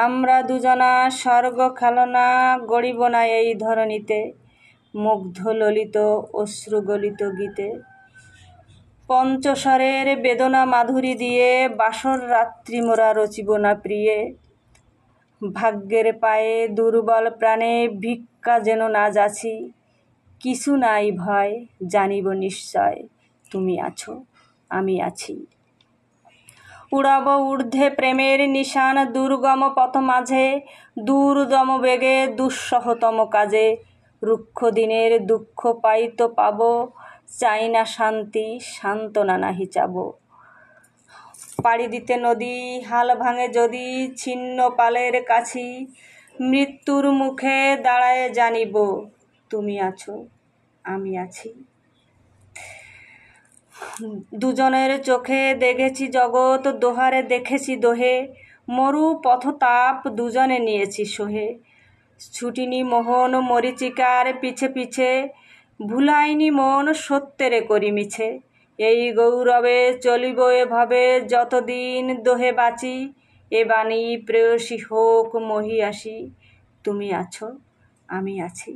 আমরা দুজনা স্বর্গ খেলনা গড়িব না এই ধরণীতে, মুগ্ধ ললিত অশ্রুগলিত গীতে। পঞ্চস্বরের বেদনা মাধুরী দিয়ে বাসর রাত্রি মোরা রচিব না প্রিয়ে। ভাগ্যের পায়ে দুর্বল প্রাণে ভিক্ষা যেন না যাছি, কিছু নাই ভয় জানিব নিশ্চয় তুমি আছো আমি আছি। উড়াব ঊর্ধ্বে প্রেমের নিশান দুর্গম পথ মাঝে, দূরদম বেগে দুঃসহতম কাজে। রুক্ষ দিনের দুঃখ পাইতো পাব, চাই না শান্তি সান্ত্বনা নাহি চাব। পাড়ি দিতে নদী হাল ভাঙে যদি ছিন্ন পালের কাছি, মৃত্যুর মুখে দাঁড়ায় জানিব তুমি আছো আমি আছি। দুজনের চোখে দেখেছি জগৎ, দোহারে দেখেছি দোহে, মরু পথতাপ দুজনে নিয়েছি সহে। ছুটিনি মোহন মরিচিকার পিছে পিছে, ভুলাইনি মন সত্যেরে করি মিছে। এই গৌরবে চলিব এভাবে যতদিন দোহে বাঁচি, এ বাণী প্রেয়সী হোক মহিয়াসী, তুমি আছো আমি আছি।